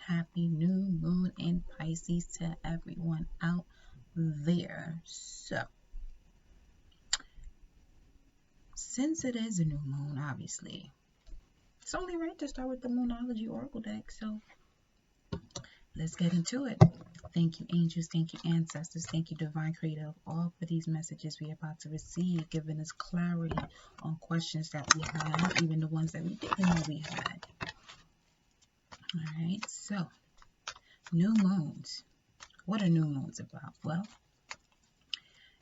happy new moon in Pisces to everyone out there. So, since it is a new moon, obviously, it's only right to start with the Moonology Oracle deck. So, let's get into it. Thank you, angels. Thank you, ancestors. Thank you, divine creative, all for these messages we're about to receive, giving us clarity on questions that we had, even the ones that we didn't know we had. All right, so new moons. What are new moons about? Well,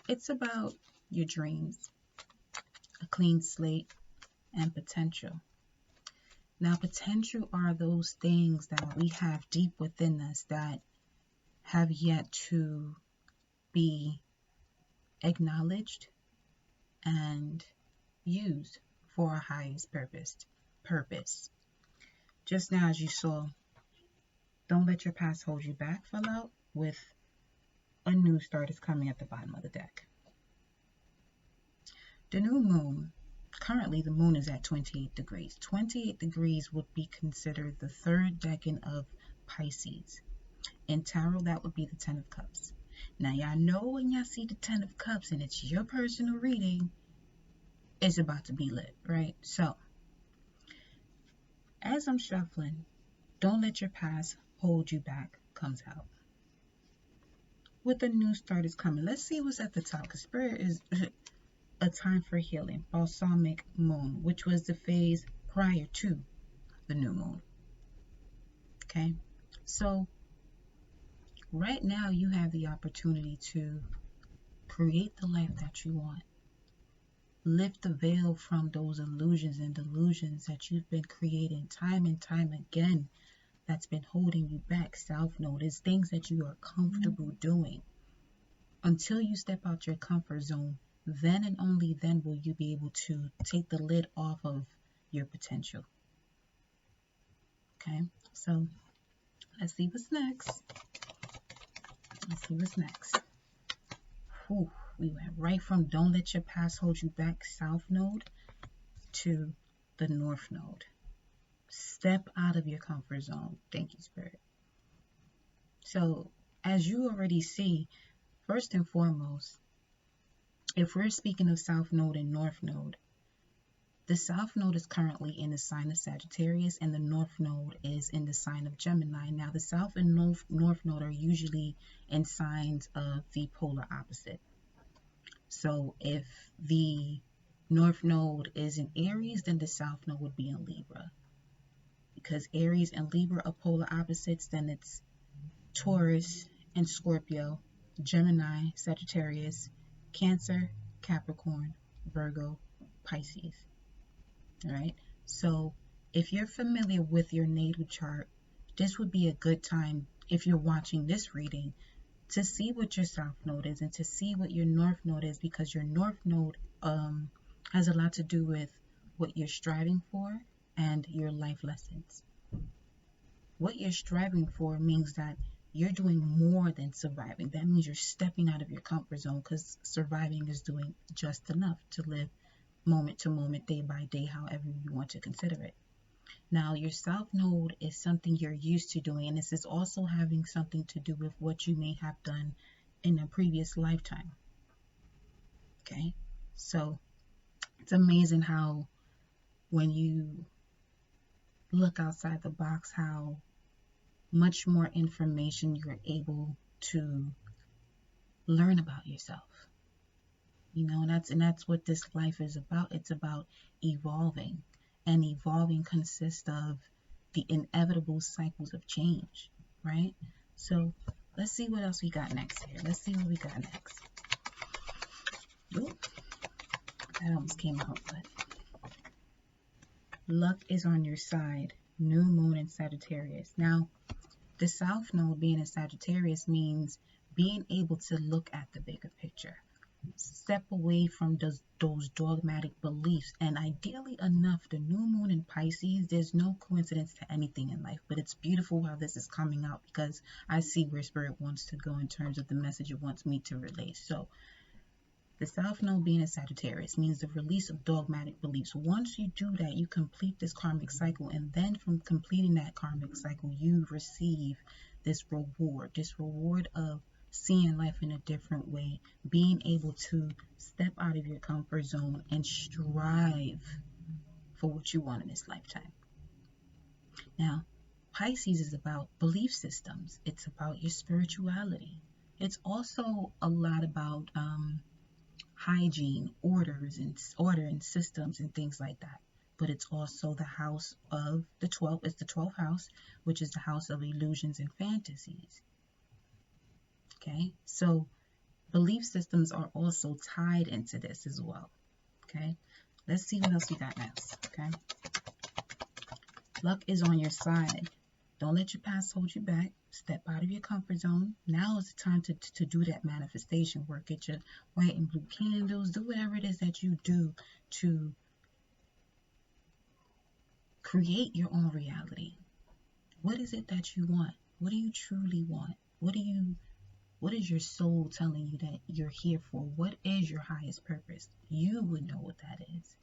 it's about your dreams, a clean slate, and potential. Now, potential are those things that we have deep within us that have yet to be acknowledged and used for our highest purpose. Just now, as you saw, don't let your past hold you back fell out with a new start is coming at the bottom of the deck. The new moon, currently the moon is at 28 degrees. 28 degrees would be considered the third decan of Pisces. In tarot, that would be the 10 of cups. Now, y'all know when y'all see the 10 of cups and it's your personal reading, it's about to be lit, right? So, as I'm shuffling, don't let your past hold you back comes out. With a new start is coming. Let's see what's at the top, because Spirit is a time for healing. Balsamic moon, which was the phase prior to the new moon. Okay, so right now you have the opportunity to create the life that you want. Lift the veil from those illusions and delusions that you've been creating time and time again that's been holding you back. South Node is things that you are comfortable doing. Until you step out your comfort zone, then and only then will you be able to take the lid off of your potential. Okay, so let's see what's next. Whew, we went right from don't let your past hold you back, South Node, to the North Node. Step out of your comfort zone. Thank you, Spirit. So, as you already see, first and foremost, if we're speaking of South Node and North Node, the South Node is currently in the sign of Sagittarius and the North Node is in the sign of Gemini. Now, the South and North Node are usually in signs of the polar opposite. So, if the North Node is in Aries, then the South Node would be in Libra. Because Aries and Libra are polar opposites, then it's Taurus and Scorpio, Gemini, Sagittarius, Cancer, Capricorn, Virgo, Pisces. All right. So if you're familiar with your natal chart, this would be a good time, if you're watching this reading, to see what your South Node is and to see what your North Node is, because your North Node has a lot to do with what you're striving for and your life lessons. What you're striving for means that you're doing more than surviving. That means you're stepping out of your comfort zone, because surviving is doing just enough to live moment to moment, day by day, however you want to consider it. Now, your South Node is something you're used to doing, and this is also having something to do with what you may have done in a previous lifetime. Okay, so it's amazing how when you look outside the box, how much more information you're able to learn about yourself. You know, and that's what this life is about. It's about evolving, and evolving consists of the inevitable cycles of change, right? So let's see what else we got next here. Let's see what we got next. Oop, that almost came out, but luck is on your side. New moon in Sagittarius. Now, the South Node being in Sagittarius means being able to look at the bigger picture. Step away from those dogmatic beliefs. And ideally enough, the new moon in Pisces, there's no coincidence to anything in life, but it's beautiful how this is coming out, because I see where Spirit wants to go in terms of the message it wants me to relay. So The South Node being a Sagittarius means the release of dogmatic beliefs. Once you do that, you complete this karmic cycle, and then from completing that karmic cycle, you receive this reward of seeing life in a different way, being able to step out of your comfort zone and strive for what you want in this lifetime. Now, Pisces is about belief systems. It's about your spirituality. It's also a lot about hygiene, order and systems and things like that. But it's also the house of the 12th. It's the 12th house, which is the house of illusions and fantasies. Okay, so belief systems are also tied into this as well. Okay, let's see what else we got next. Okay, luck is on your side. Don't let your past hold you back. Step out of your comfort zone. Now is the time to do that manifestation work. Get your white and blue candles. Do whatever it is that you do to create your own reality. What is it that you want? What do you truly want? What is your soul telling you that you're here for? What is your highest purpose? You would know what that is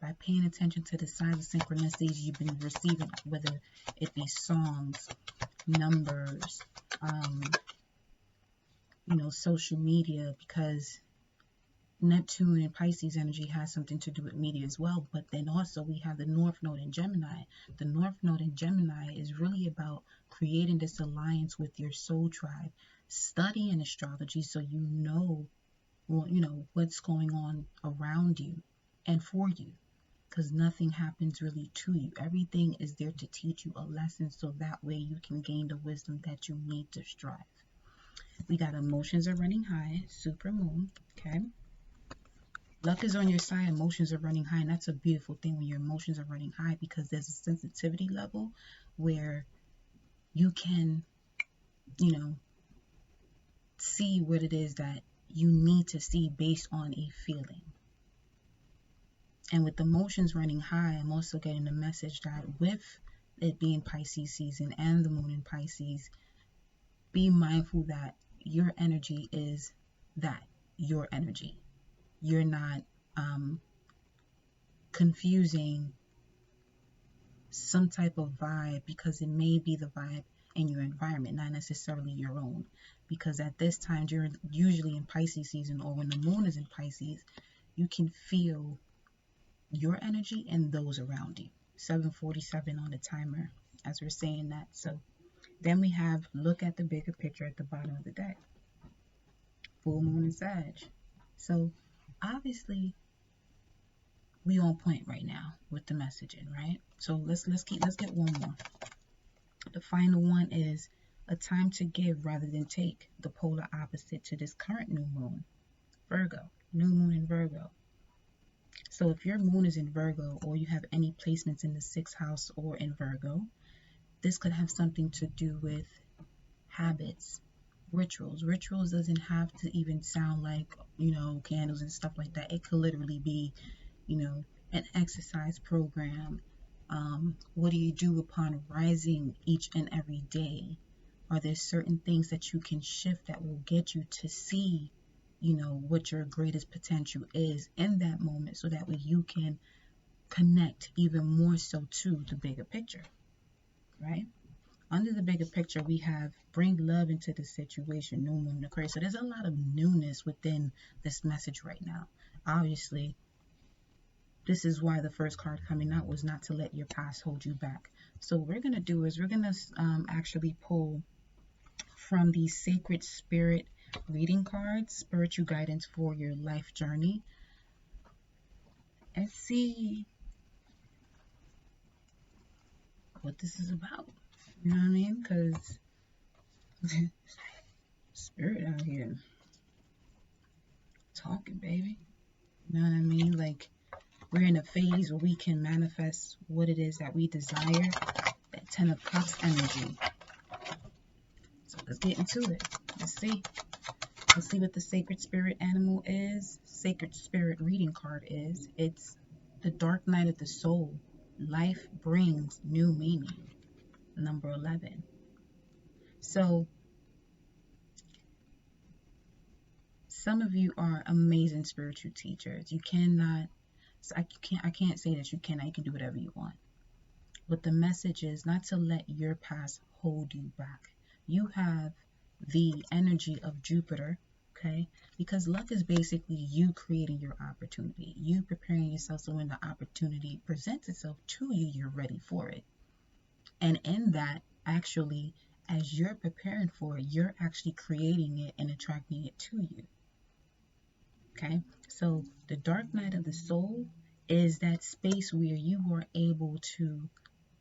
by paying attention to the signs of synchronicities you've been receiving, whether it be songs, numbers, social media, because Neptune and Pisces energy has something to do with media as well. But then also we have the North Node in Gemini. The North Node in Gemini is really about creating this alliance with your soul tribe, studying astrology so you know what's going on around you and for you, because nothing happens really to you. Everything is there to teach you a lesson, so that way you can gain the wisdom that you need to strive. We got emotions are running high, super moon. Okay, luck is on your side, emotions are running high, and that's a beautiful thing when your emotions are running high, because there's a sensitivity level where you can see what it is that you need to see based on a feeling. And with emotions running high, I'm also getting a message that with it being Pisces season and the moon in Pisces, be mindful that your energy is your energy. You're not confusing some type of vibe, because it may be the vibe in your environment, not necessarily your own. Because at this time, usually in Pisces season, or when the moon is in Pisces, you can feel your energy and those around you. 7:47 on the timer as we're saying that. So then we have look at the bigger picture at the bottom of the deck. Full moon and Sag. So obviously we on point right now with the messaging, right? So let's get one more. The final one is a time to give rather than take, the polar opposite to this current new moon, Virgo, new moon in Virgo. So if your moon is in Virgo, or you have any placements in the 6th house or in Virgo, this could have something to do with habits, rituals. Rituals doesn't have to even sound like, candles and stuff like that. It could literally be, an exercise program. What do you do upon rising each and every day? Are there certain things that you can shift that will get you to see what your greatest potential is in that moment, so that way you can connect even more so to the bigger picture, right? Under the bigger picture, we have bring love into the situation, new moon Aquarius. So there's a lot of newness within this message right now. Obviously, this is why the first card coming out was not to let your past hold you back. So what we're going to do is we're going to actually pull from the Sacred Spirit reading cards, spiritual guidance for your life journey, and see what this is about. You know what I mean? Because spirit out here talking, baby. You know what I mean? Like, we're in a phase where we can manifest what it is that we desire, that 10 of Cups energy. So let's get into it. Let's see what the Sacred Spirit animal is. Sacred Spirit reading card is. It's the Dark Night of the Soul. Life brings new meaning. Number 11. So some of you are amazing spiritual teachers. You cannot, I can't say that you cannot, you can do whatever you want. But the message is not to let your past hold you back. You have the energy of Jupiter, okay? Because luck is basically you creating your opportunity. You preparing yourself so when the opportunity presents itself to you, you're ready for it. And in that, actually, as you're preparing for it, you're actually creating it and attracting it to you. Okay? So the dark night of the soul is that space where you are able to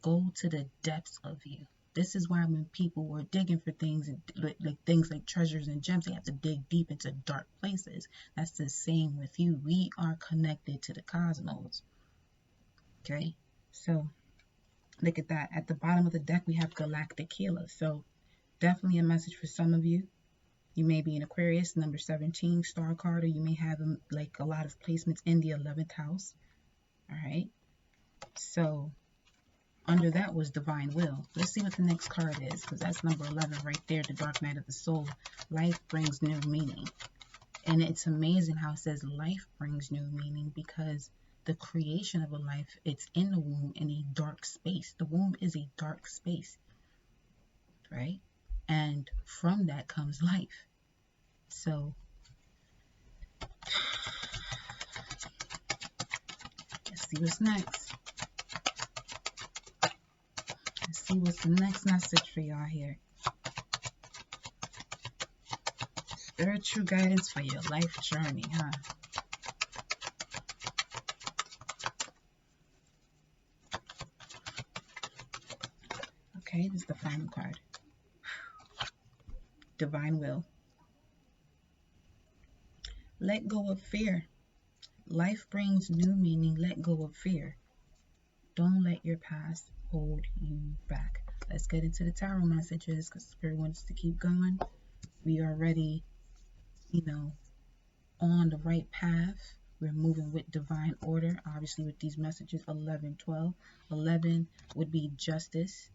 go to the depths of you. This is why when people were digging for things, like things like treasures and gems, they have to dig deep into dark places. That's the same with you. We are connected to the cosmos. Okay? So look at that. At the bottom of the deck, we have Galactic Healer. So definitely a message for some of you. You may be an Aquarius, number 17, star card, or you may have like a lot of placements in the 11th house. All right. So under that was Divine Will. Let's see what the next card is, because that's number 11 right there, the Dark Night of the Soul. Life brings new meaning. And it's amazing how it says life brings new meaning, because the creation of a life, it's in the womb in a dark space. The womb is a dark space, right? And from that comes life. So let's see what's next. Let's see what's the next message for y'all here. Spiritual guidance for your life journey, huh? Okay, this is the final card. Divine Will. Let go of fear. Life brings new meaning. Let go of fear. Don't let your past hold you back. Let's get into the tarot messages, because Spirit wants to keep going. We are already, on the right path. We're moving with divine order. Obviously, with these messages, 11, 12. 11 would be justice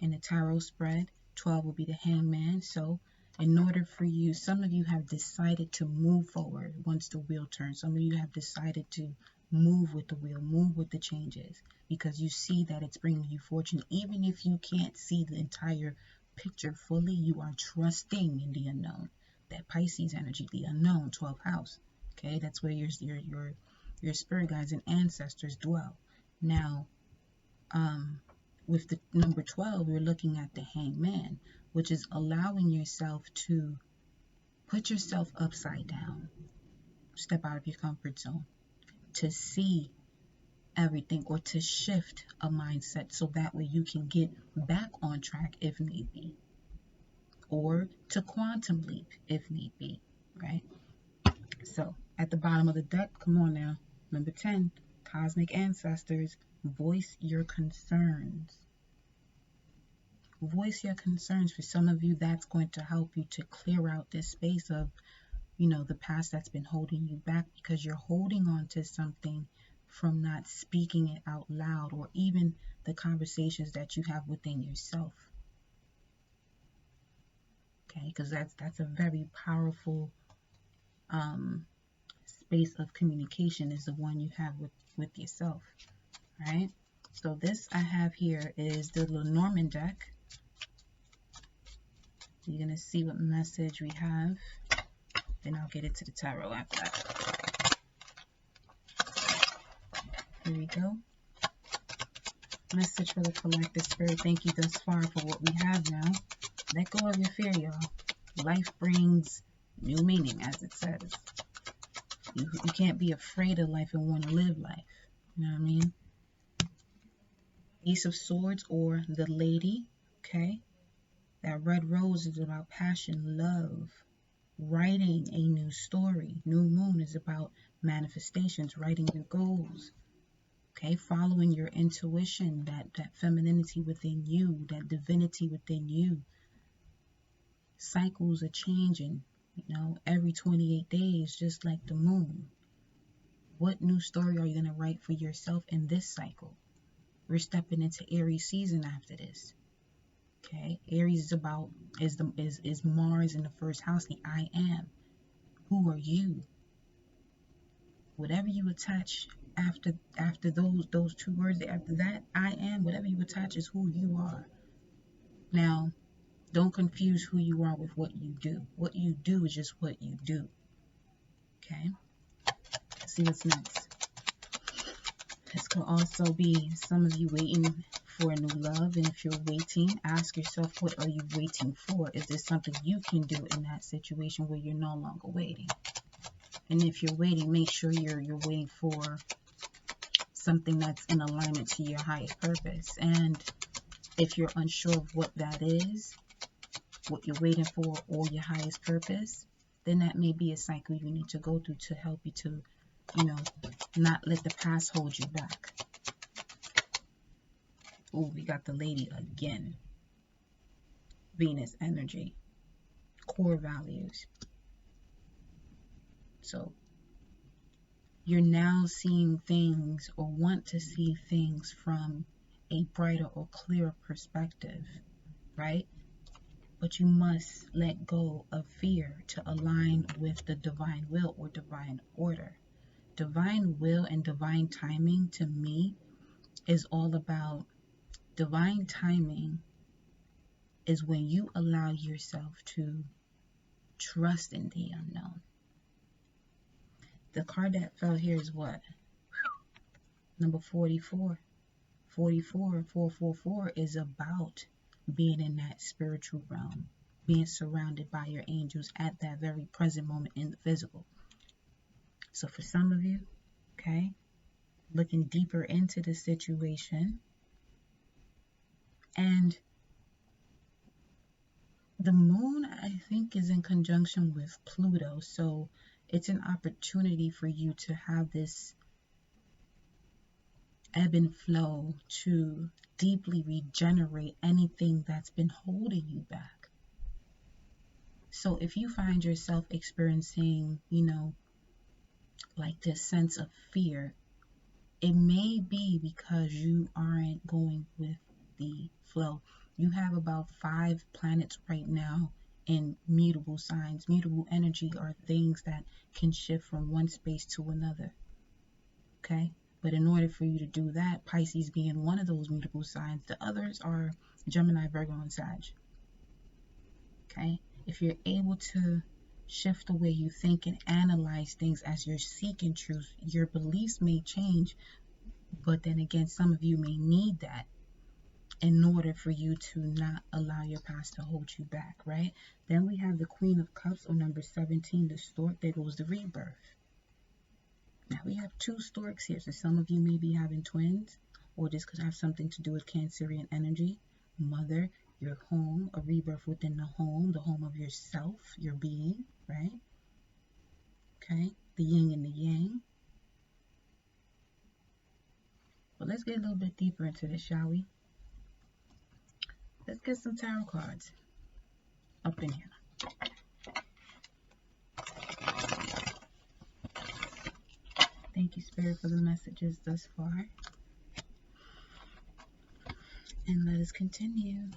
in the tarot spread. 12 would be the hangman. So in order for you, some of you have decided to move forward once the wheel turns. Some of you have decided to move with the wheel, move with the changes, because you see that it's bringing you fortune. Even if you can't see the entire picture fully, you are trusting in the unknown. That Pisces energy, the unknown, 12th house. Okay, that's where your spirit guides and ancestors dwell. Now, with the number 12, we're looking at the hangman, which is allowing yourself to put yourself upside down, step out of your comfort zone, to see everything, or to shift a mindset so that way you can get back on track if need be, or to quantum leap if need be, right? So at the bottom of the deck, come on now, number 10, cosmic ancestors, voice your concerns. Voice your concerns. For some of you, that's going to help you to clear out this space of, the past that's been holding you back, because you're holding on to something from not speaking it out loud, or even the conversations that you have within yourself. Okay, because that's a very powerful space of communication, is the one you have with yourself. All right. So this I have here is the Lenormand deck. You're going to see what message we have. Then I'll get into the tarot after that. Here we go. Message for the collective spirit. Thank you thus far for what we have now. Let go of your fear, y'all. Life brings new meaning, as it says. You can't be afraid of life and want to live life. You know what I mean? Ace of Swords, or the Lady. Okay. That red rose is about passion, love, writing a new story. New moon is about manifestations, writing your goals. Okay, following your intuition, that femininity within you, that divinity within you. Cycles are changing, every 28 days, just like the moon. What new story are you going to write for yourself in this cycle? We're stepping into Aries season after this. Okay, Aries is about is Mars in the first house, the I am. Who are you? Whatever you attach after those two words, after that, I am, whatever you attach is who you are. Now, don't confuse who you are with what you do. What you do is just what you do. Okay? Let's see what's next. This could also be some of you waiting for a new love. And if you're waiting, ask yourself, what are you waiting for? Is there something you can do in that situation where you're no longer waiting? And if you're waiting, make sure you're waiting for something that's in alignment to your highest purpose. And if you're unsure of what that is, what you're waiting for, or your highest purpose, then that may be a cycle you need to go through to help you to, not let the past hold you back. Oh, we got the lady again. Venus energy. Core values. So, you're now seeing things or want to see things from a brighter or clearer perspective, right? But you must let go of fear to align with the divine will or divine order. Divine will and divine timing, to me, is all about divine timing is when you allow yourself to trust in the unknown. The card that fell here is what? Number 44. 444 is about being in that spiritual realm, being surrounded by your angels at that very present moment in the physical. So for some of you, okay, looking deeper into the situation, and the moon, I think, is in conjunction with Pluto, so it's an opportunity for you to have this ebb and flow to deeply regenerate anything that's been holding you back. So if you find yourself experiencing, like this sense of fear, it may be because you aren't going with the flow. You have about 5 planets right now in mutable signs. Mutable energy are things that can shift from one space to another. Okay? But in order for you to do that, Pisces being one of those mutable signs, the others are Gemini, Virgo, and Sag. Okay? If you're able to shift the way you think and analyze things as you're seeking truth, your beliefs may change, but then again, some of you may need that in order for you to not allow your past to hold you back, right? Then we have the Queen of Cups on number 17, the stork. There goes the rebirth. Now we have 2 storks here, so some of you may be having twins, or this could have something to do with Cancerian energy. Mother, your home, a rebirth within the home of yourself, your being, right? Okay, the yin and the yang. But let's get a little bit deeper into this, shall we? Let's get some tarot cards up in here. Thank you, Spirit, for the messages thus far. And let us continue.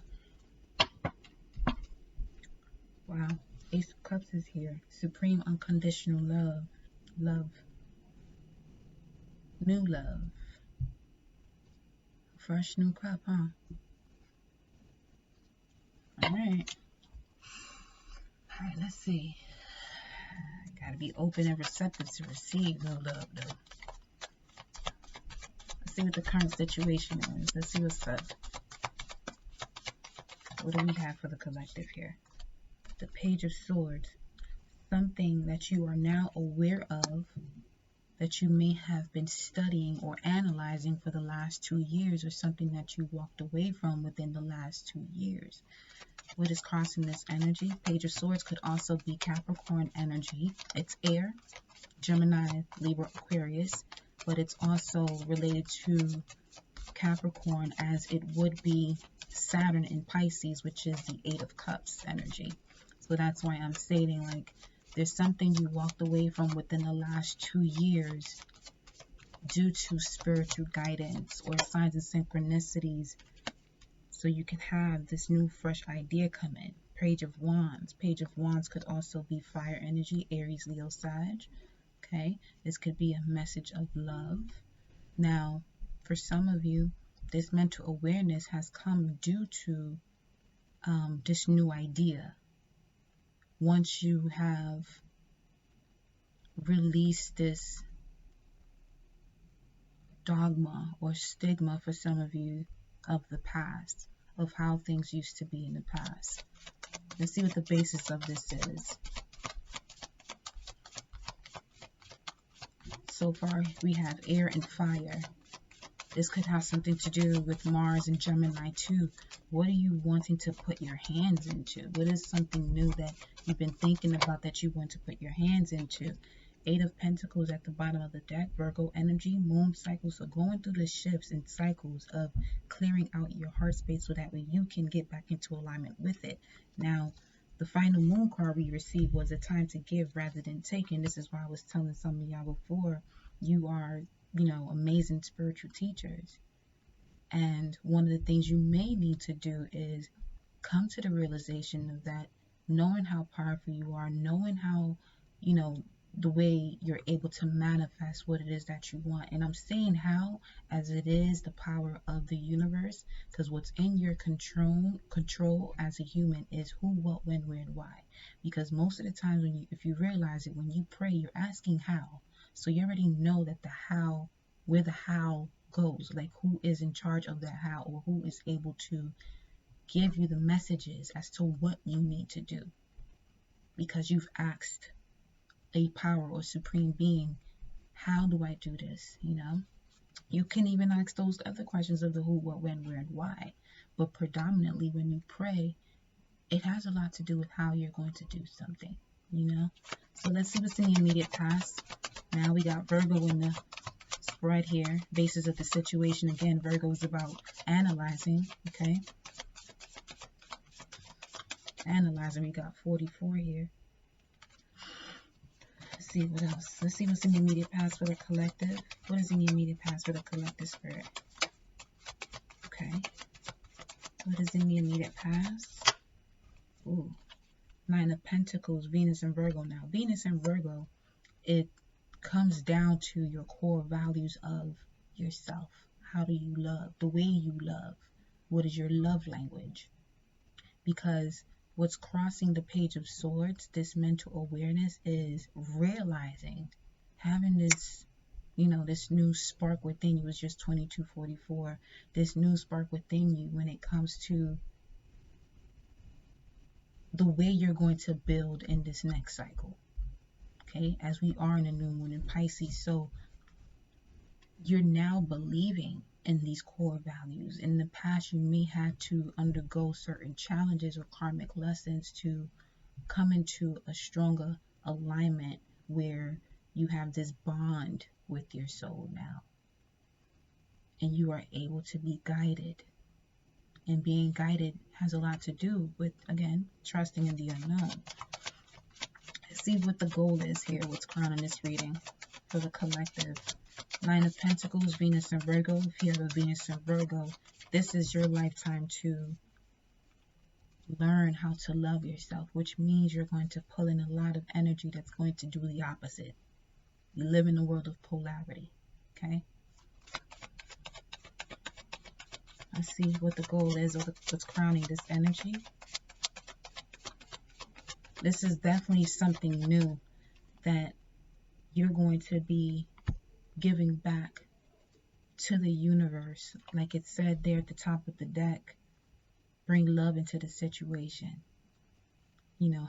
Wow. Ace of Cups is here. Supreme unconditional love. Love. New love. Fresh new cup, huh? Alright. Alright, let's see. Gotta be open and receptive to receive new love, though. Let's see what the current situation is. Let's see what's up. What do we have for the collective here? The Page of Swords. Something that you are now aware of that you may have been studying or analyzing for the last 2 years, or something that you walked away from within the last 2 years. What is crossing this energy? Page of Swords could also be Capricorn energy. It's air, Gemini, Libra, Aquarius, but it's also related to Capricorn as it would be Saturn in Pisces, which is the 8 of Cups energy. So that's why I'm stating, like, there's something you walked away from within the last 2 years due to spiritual guidance or signs and synchronicities, so you can have this new fresh idea come in. Page of Wands. Page of Wands could also be fire energy, Aries, Leo, Sag. Okay, this could be a message of love. Now, for some of you, this mental awareness has come due to this new idea. Once you have released this dogma or stigma for some of you of the past, of how things used to be in the past. Let's see what the basis of this is. So far, we have air and fire. This could have something to do with Mars and Gemini too. What are you wanting to put your hands into? What is something new that you've been thinking about that you want to put your hands into? Eight of Pentacles at the bottom of the deck, Virgo energy, moon cycles. So going through the shifts and cycles of clearing out your heart space so that way you can get back into alignment with it. Now, the final moon card we received was a time to give rather than take. And this is why I was telling some of y'all before, you are, amazing spiritual teachers. And one of the things you may need to do is come to the realization of that, knowing how powerful you are, knowing how, the way you're able to manifest what it is that you want. And I'm saying how, as it is the power of the universe, because what's in your control as a human is who, what, when, where, and why. Because most of the times if you realize it, when you pray, you're asking how. So you already know that the how, where the how goes, like who is in charge of that how, or who is able to give you the messages as to what you need to do. Because you've asked a power or supreme being, how do I do this? You can even ask those other questions of the who, what, when, where, and why. But predominantly when you pray, it has a lot to do with how you're going to do something, So let's see what's in the immediate past. Now we got Virgo in the spread here. Basis of the situation. Again, Virgo is about analyzing, okay? Analyzing. We got 44 here. Let's see what else. Let's see what's in the immediate past for the collective. What is in the immediate past for the collective spirit? Okay. What is in the immediate past? Ooh. Nine of Pentacles, Venus and Virgo. Now, Venus and Virgo, it comes down to your core values of yourself. How do you love? The way you love. What is your love language? Because what's crossing the Page of Swords, this mental awareness, is realizing, having this, this new spark within you. Is just 2244. This new spark within you when it comes to the way you're going to build in this next cycle. Okay, as we are in a new moon in Pisces. So you're now believing in these core values. In the past, you may have to undergo certain challenges or karmic lessons to come into a stronger alignment where you have this bond with your soul now. And you are able to be guided. And being guided has a lot to do with, again, trusting in the unknown. Let's see what the goal is here. What's crowning this reading for the collective. Nine of Pentacles, Venus and Virgo. If you have a Venus and Virgo, this is your lifetime to learn how to love yourself, which means you're going to pull in a lot of energy that's going to do the opposite. You live in a world of polarity, okay? Let's see what the goal is, or what's crowning this energy. This is definitely something new that you're going to be giving back to the universe. Like it said there at the top of the deck, bring love into the situation.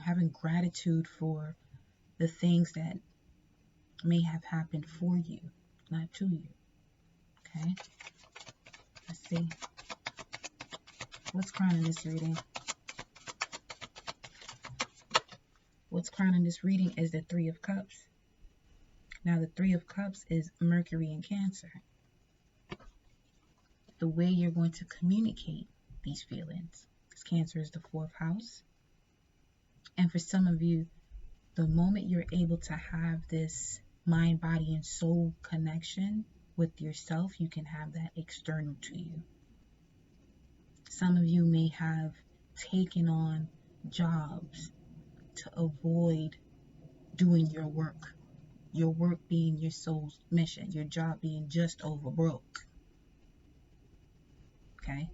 Having gratitude for the things that may have happened for you, not to you. Okay? Let's see. What's crowning this reading? What's crowning this reading is the Three of Cups. Now, the Three of Cups is Mercury in Cancer. The way you're going to communicate these feelings. Because Cancer is the fourth house. And for some of you, the moment you're able to have this mind, body, and soul connection with yourself, you can have that external to you. Some of you may have taken on jobs to avoid doing your work being your soul's mission, your job being just over broke. Okay?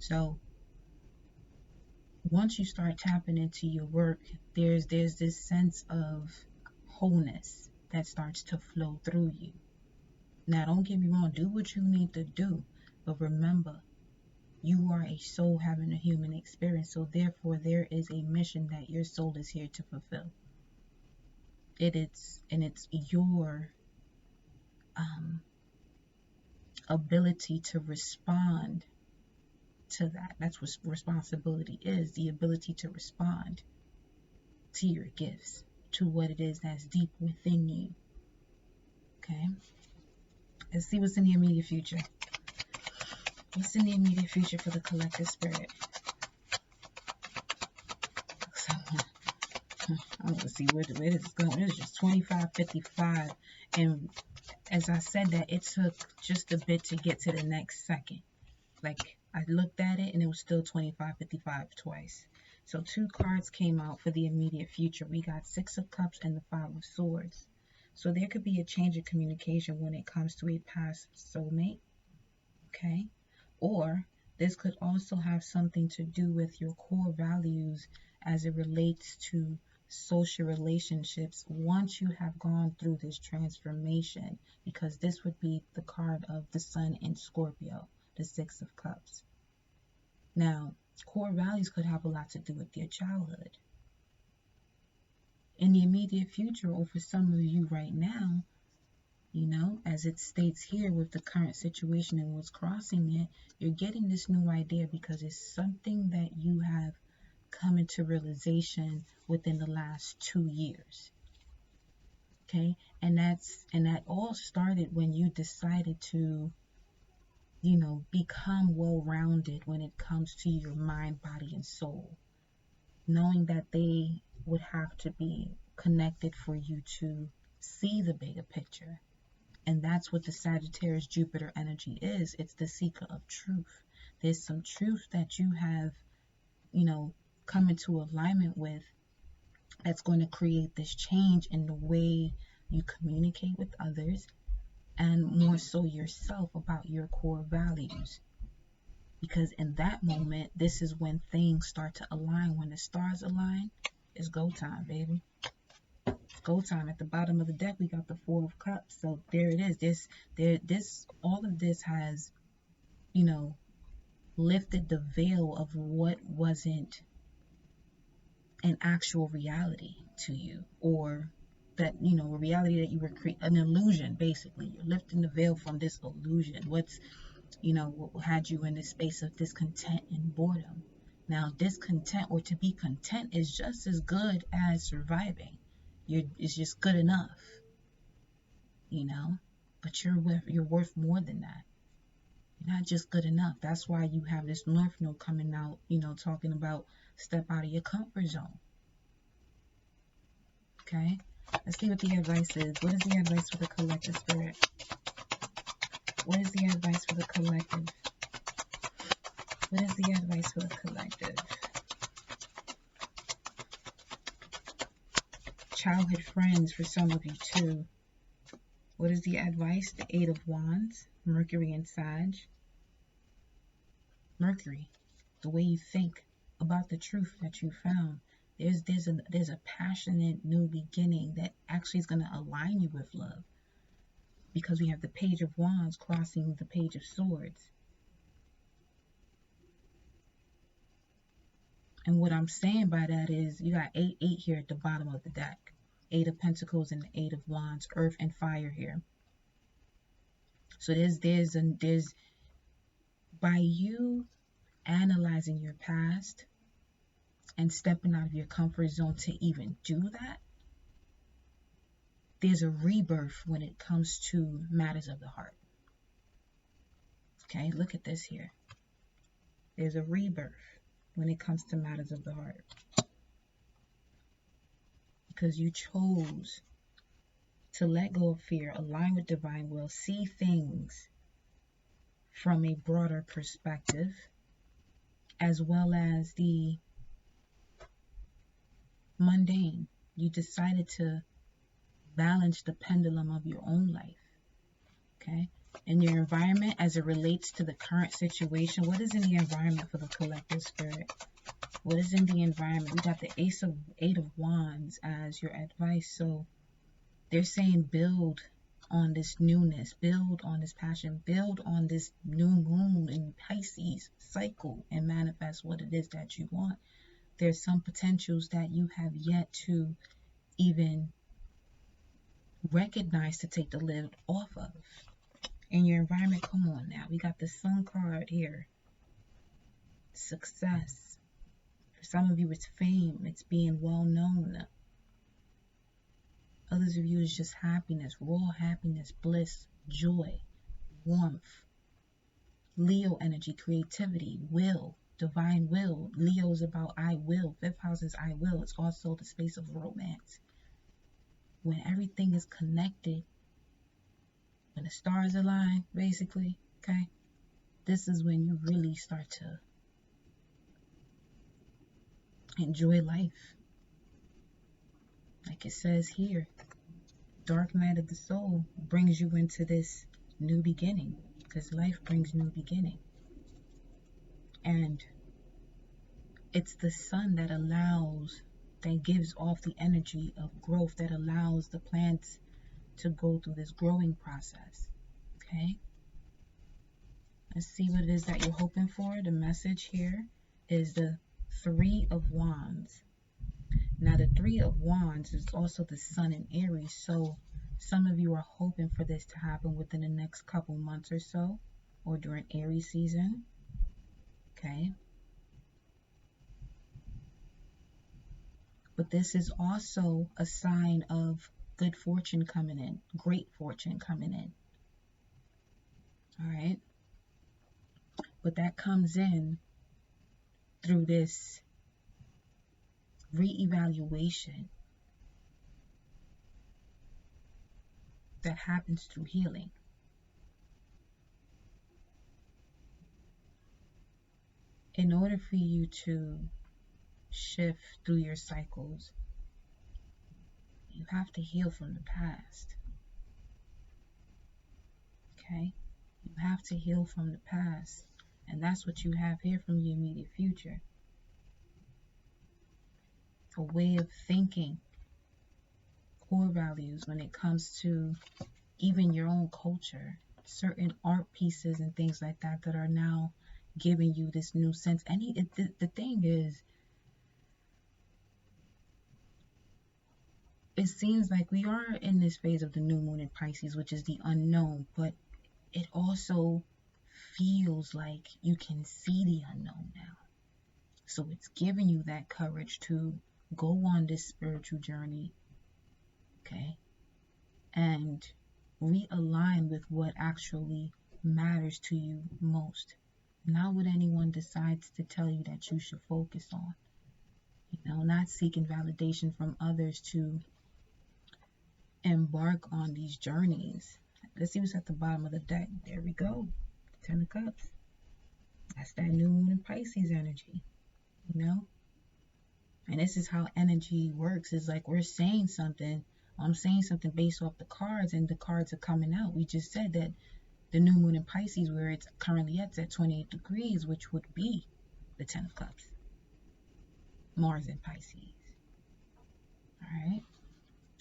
So once you start tapping into your work, there's this sense of wholeness that starts to flow through you. Now, don't get me wrong, do what you need to do, but remember, you are a soul having a human experience, so therefore there is a mission that your soul is here to fulfill. It's your ability to respond to that. That's what responsibility is, the ability to respond to your gifts, to what it is that's deep within you. Okay? Let's see what's in the immediate future. What's in the immediate future for the collective spirit? I want to see where this is going. It's just 25:55, and as I said that, it took just a bit to get to the next second. Like, I looked at it and it was still 25:55 twice. So 2 cards came out for the immediate future. We got 6 of Cups and the 5 of Swords. So there could be a change of communication when it comes to a past soulmate. Okay? Or this could also have something to do with your core values as it relates to social relationships once you have gone through this transformation, because this would be the card of the Sun in Scorpio, the 6 of Cups. Now, core values could have a lot to do with your childhood. In the immediate future, or for some of you right now, you know, as it states here with the current situation and what's crossing it, you're getting this new idea because it's something that you have come into realization within the last 2 years. Okay? And that all started when you decided to, you know, become well-rounded when it comes to your mind, body, and soul. Knowing that they would have to be connected for you to see the bigger picture. And that's what the Sagittarius Jupiter energy is. It's the seeker of truth. There's some truth that you have, you know, come into alignment with that's going to create this change in the way you communicate with others, and more so yourself, about your core values. Because in that moment, this is when things start to align. When the stars align, it's go time, baby. It's go time. At the bottom of the deck, we got the 4 of Cups. So there it is. All of this has, you know, lifted the veil of what wasn't an actual reality to you, or that, you know, a reality that you were an illusion. Basically, you're lifting the veil from this illusion. What's, you know, what had you in this space of discontent and boredom. Now, discontent, or to be content, is just as good as surviving. It's just good enough, you know. But you're worth more than that. You're not just good enough. That's why you have this North Node coming out, you know, talking about step out of your comfort zone. Okay, let's see what the advice is. What is the advice for the collective spirit? What is the advice for the collective? What is the advice for the collective? Childhood friends for some of you too. What is the advice? The 8 of Wands, Mercury and Sag. Mercury, the way you think about the truth that you found. There's a passionate new beginning that actually is going to align you with love, because we have the Page of Wands crossing the Page of Swords. And what I'm saying by that is you got 8 here at the bottom of the deck. 8 of Pentacles and the 8 of Wands, earth and fire here. So there's by you analyzing your past and stepping out of your comfort zone to even do that, there's a rebirth when it comes to matters of the heart. Okay, look at this here. There's a rebirth when it comes to matters of the heart. Because you chose to let go of fear, align with divine will, see things from a broader perspective, as well as the mundane. You decided to balance the pendulum of your own life. Okay? In your environment, as it relates to the current situation, what is in the environment for the collective spirit? What is in the environment? We got the Eight of Wands as your advice. So they're saying build on this newness, build on this passion, build on this new moon in Pisces cycle and manifest what it is that you want. There's some potentials that you have yet to even recognize to take the lid off of. In your environment, come on now. We got the Sun card here. Success. For some of you, it's fame. It's being well known. Others of you is just happiness, raw happiness, bliss, joy, warmth. Leo energy, creativity, will, divine will. Leo is about I will. Fifth house is I will. It's also the space of romance. When everything is connected, when the stars align, basically, okay? This is when you really start to enjoy life. Like it says here, dark night of the soul brings you into this new beginning, because life brings new beginning. And it's the sun that allows, that gives off the energy of growth, that allows the plants to go through this growing process. Okay? Let's see what it is that you're hoping for. The message here is the Three of Wands. Now, the Three of Wands is also the sun in Aries, so some of you are hoping for this to happen within the next couple months or so, or during Aries season. Okay? But this is also a sign of good fortune coming in, great fortune coming in. All right? But that comes in through this reevaluation that happens through healing. In order for you to shift through your cycles, you have to heal from the past. Okay? You have to heal from the past. And that's what you have here from your immediate future. A way of thinking, core values when it comes to even your own culture, certain art pieces and things like that that are now giving you this new sense. The thing is, it seems like we are in this phase of the new moon in Pisces, which is the unknown, but it also feels like you can see the unknown now. So it's giving you that courage to go on this spiritual journey, okay, and realign with what actually matters to you most. Not what anyone decides to tell you that you should focus on. Not seeking validation from others to embark on these journeys. Let's see what's at the bottom of the deck. There we go. Ten of Cups. That's that new moon in Pisces energy. And this is how energy works. It's like we're saying something. I'm saying something based off the cards, and the cards are coming out. We just said that the new moon in Pisces, where it's currently at 28 degrees, which would be the Ten of Cups. Mars in Pisces. All right.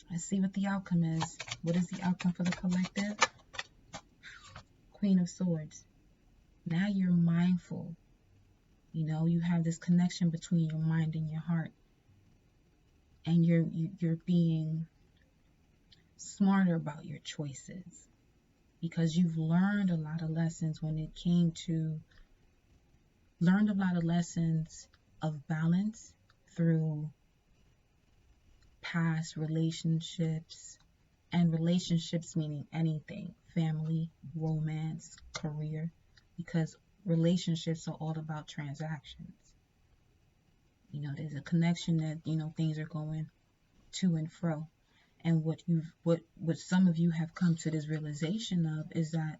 Let's see what the outcome is. What is the outcome for the collective? Queen of Swords. Now you're mindful. You have this connection between your mind and your heart. And you're being smarter about your choices. Because you've learned a lot of lessons when it came to... Learned a lot of lessons of balance through past relationships, and relationships meaning anything, family, romance, career, because relationships are all about transactions. There's a connection that, things are going to and fro. And what some of you have come to this realization of is that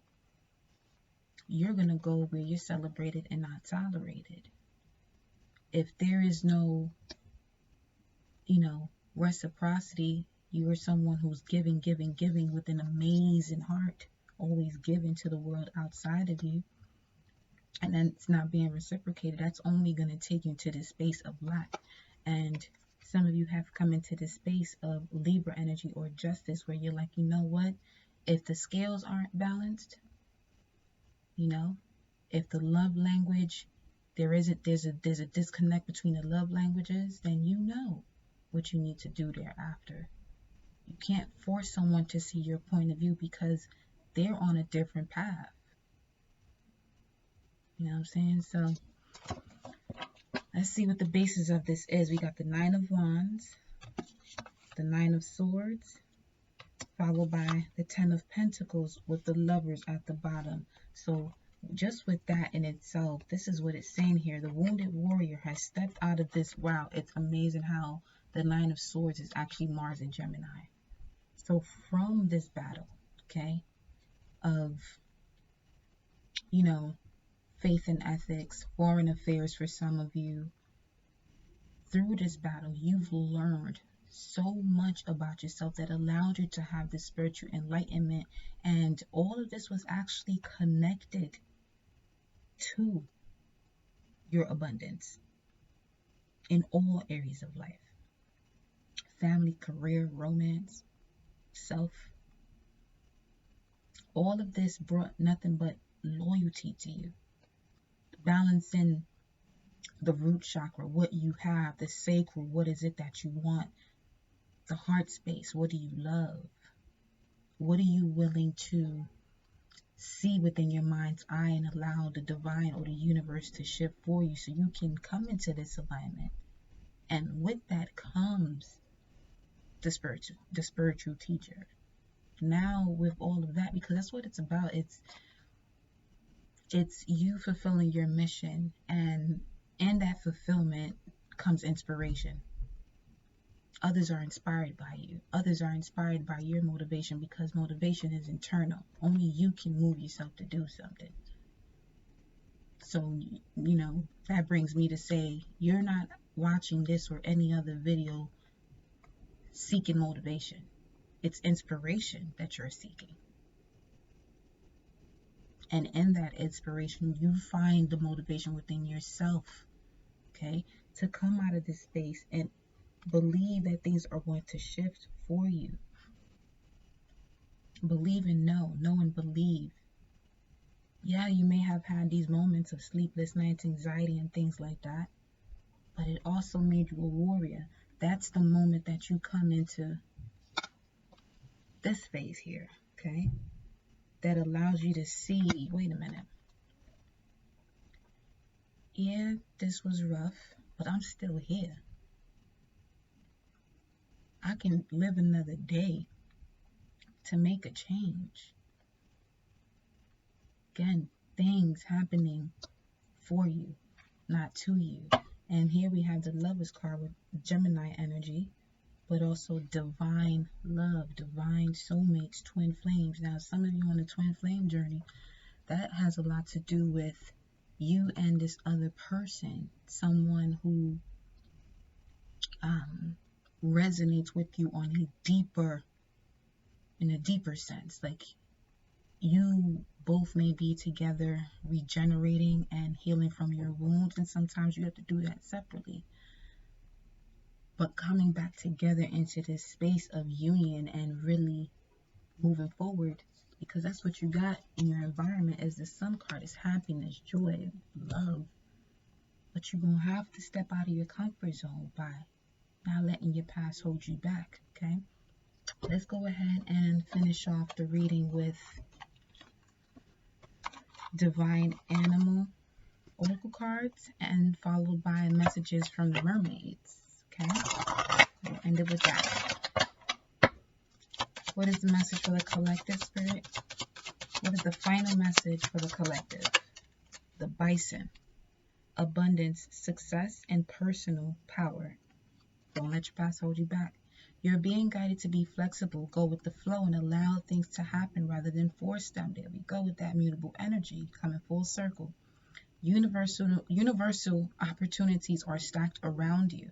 you're going to go where you're celebrated and not tolerated. If there is no reciprocity. You are someone who's giving, giving, giving with an amazing heart, always giving to the world outside of you. And then it's not being reciprocated. That's only going to take you to this space of lack. And some of you have come into this space of Libra energy or justice, where you're like, you know what? If the scales aren't balanced, if the love language, there's a disconnect between the love languages, then you know what you need to do thereafter. You can't force someone to see your point of view because they're on a different path. You know what I'm saying? So let's see what the basis of this is. We got the Nine of Wands, the Nine of Swords, followed by the Ten of Pentacles with the Lovers at the bottom. So just with that in itself, this is what it's saying here. The wounded warrior has stepped out of this. Wow, it's amazing how the Nine of Swords is actually Mars and Gemini. So from this battle, okay, of, faith and ethics, foreign affairs for some of you, through this battle, you've learned so much about yourself that allowed you to have this spiritual enlightenment. And all of this was actually connected to your abundance in all areas of life. Family, career, romance, self. All of this brought nothing but loyalty to you. Balancing the root chakra, what you have, the sacral, what is it that you want, the heart space, what do you love, what are you willing to see within your mind's eye and allow the divine or the universe to shift for you so you can come into this alignment. And with that comes the spiritual teacher. Now with all of that, because that's what it's about, it's you fulfilling your mission, and in that fulfillment comes inspiration. Others are inspired by you. Others are inspired by your motivation, because motivation is internal. Only you can move yourself to do something. So, that brings me to say, you're not watching this or any other video seeking motivation. It's inspiration that you're seeking. And in that inspiration, you find the motivation within yourself, okay, to come out of this space and believe that things are going to shift for you. Believe and know and believe. Yeah, you may have had these moments of sleepless nights, anxiety, and things like that, but it also made you a warrior. That's the moment that you come into this phase here, okay, that allows you to see, wait a minute. Yeah, this was rough, but I'm still here. I can live another day to make a change. Again, things happening for you, not to you. And here we have the Lovers card with Gemini energy, but also divine love, divine soulmates, twin flames. Now, some of you on the twin flame journey, that has a lot to do with you and this other person, someone who resonates with you on in a deeper sense. Like, you both may be together regenerating and healing from your wounds, and sometimes you have to do that separately. But coming back together into this space of union and really moving forward, because that's what you got in your environment as the Sun card, is happiness, joy, love. But you're going to have to step out of your comfort zone by not letting your past hold you back, okay? Let's go ahead and finish off the reading with Divine Animal Oracle cards, and followed by messages from the Mermaids, okay? We'll end it with that. What is the message for the collective, Spirit? What is the final message for the collective? The Bison. Abundance, success, and personal power. Don't let your past hold you back. You're being guided to be flexible, go with the flow, and allow things to happen rather than force them. There we go with that mutable energy coming full circle. Universal opportunities are stacked around you.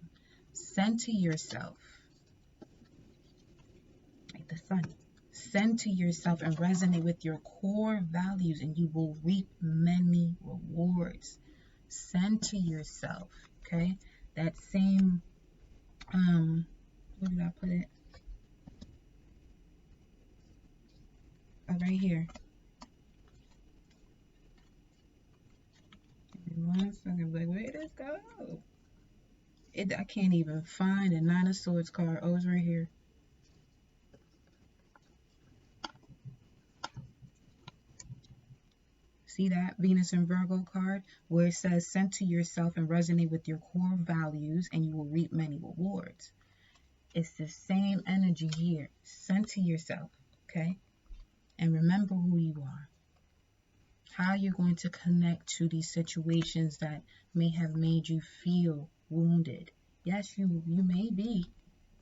Center yourself, like the sun. Center yourself and resonate with your core values, and you will reap many rewards. Center yourself, okay? That same, where did I put it? Oh, right here. Give me 1 second, like, where did it go? I can't even find a Nine of Swords card. Oh, it's right here. See that Venus and Virgo card where it says center yourself and resonate with your core values and you will reap many rewards. It's the same energy here. Center yourself, okay? And remember who you are. How you're going to connect to these situations that may have made you feel wounded. Yes, you may be,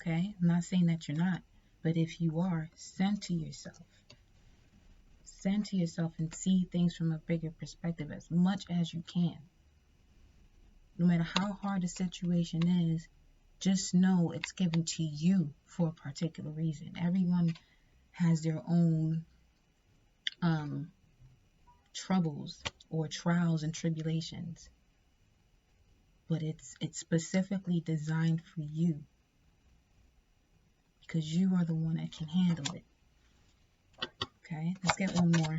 okay? I'm not saying that you're not. But if you are, center yourself. Center yourself and see things from a bigger perspective as much as you can. No matter how hard the situation is, just know it's given to you for a particular reason. Everyone has their own troubles or trials and tribulations, but it's specifically designed for you because you are the one that can handle it. Okay, let's get one more.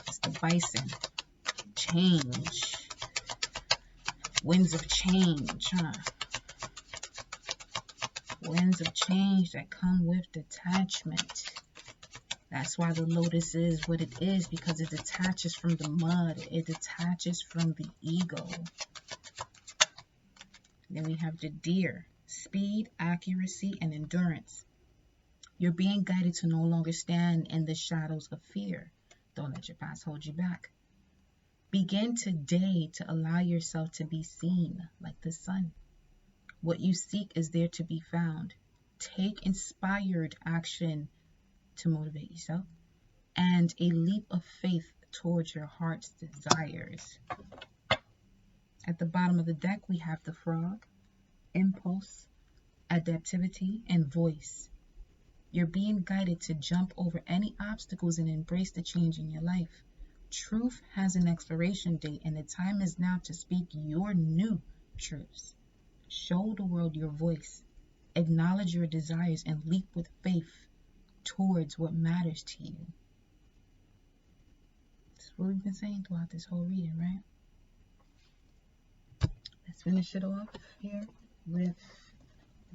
It's the Bison. Change. Winds of change, huh? Winds of change that come with detachment. That's why the Lotus is what it is, because it detaches from the mud. It detaches from the ego. Then we have the Deer. Speed, accuracy, and endurance. You're being guided to no longer stand in the shadows of fear. Don't let your past hold you back. Begin today to allow yourself to be seen like the sun. What you seek is there to be found. Take inspired action to motivate yourself and a leap of faith towards your heart's desires. At the bottom of the deck, we have the Frog, impulse, adaptivity, and voice. You're being guided to jump over any obstacles and embrace the change in your life. Truth has an expiration date, and the time is now to speak your new truths. Show the world your voice. Acknowledge your desires and leap with faith towards what matters to you. That's what we've been saying throughout this whole reading, right? Let's finish it off here with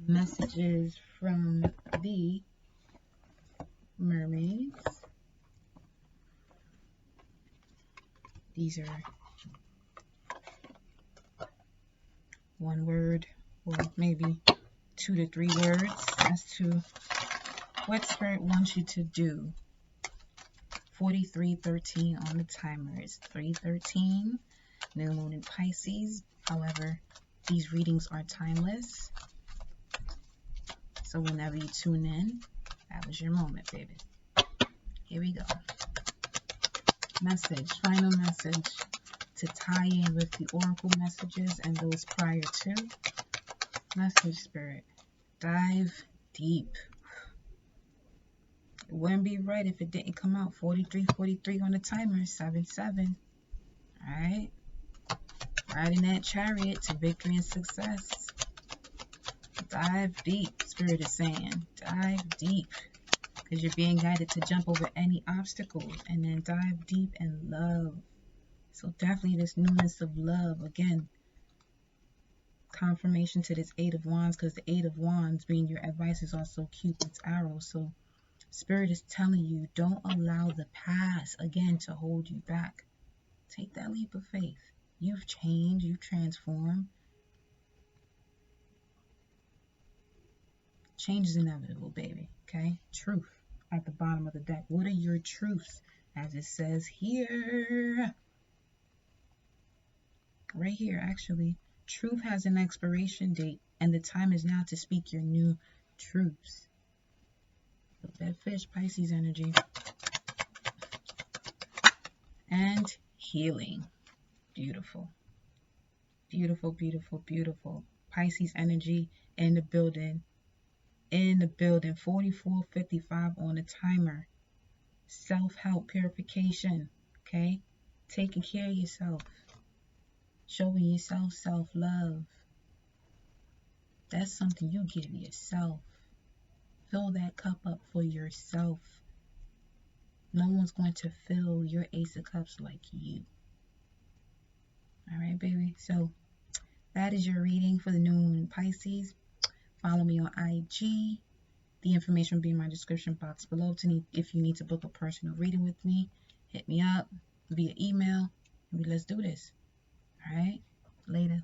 messages from the Mermaids. These are one word or maybe 2 to 3 words as to what Spirit wants you to do. 4313 on the timer. It's 3:13. New Moon in Pisces. However, these readings are timeless. So whenever you tune in, that was your moment, baby. Here we go. Message, final message to tie in with the oracle messages and those prior to. Message, Spirit. Dive deep. It wouldn't be right if it didn't come out. 4343 on the timer. 7-7. Alright. Riding that chariot to victory and success. Dive deep, Spirit is saying. Dive deep. Because you're being guided to jump over any obstacles. And then dive deep in love. So definitely this newness of love. Again, confirmation to this 8 of Wands. Because the 8 of Wands being your advice is also Cupid's arrow. So Spirit is telling you, don't allow the past, again, to hold you back. Take that leap of faith. You've changed. You've transformed. Change is inevitable, baby. Okay? Truth at the bottom of the deck. What are your truths? As it says here. Right here, actually. Truth has an expiration date, and the time is now to speak your new truths. That fish, Pisces energy. And healing. Beautiful. Beautiful, beautiful, beautiful. Pisces energy in the building. In the building. 44:55 on the timer. Self-help purification. Okay? Taking care of yourself. Showing yourself self-love. That's something you give yourself. Fill that cup up for yourself. No one's going to fill your Ace of Cups like you. Alright, baby. So, that is your reading for the new moon in Pisces. Follow me on IG. The information will be in my description box below. If you need to book a personal reading with me, hit me up via email. Let's do this. Alright? Later.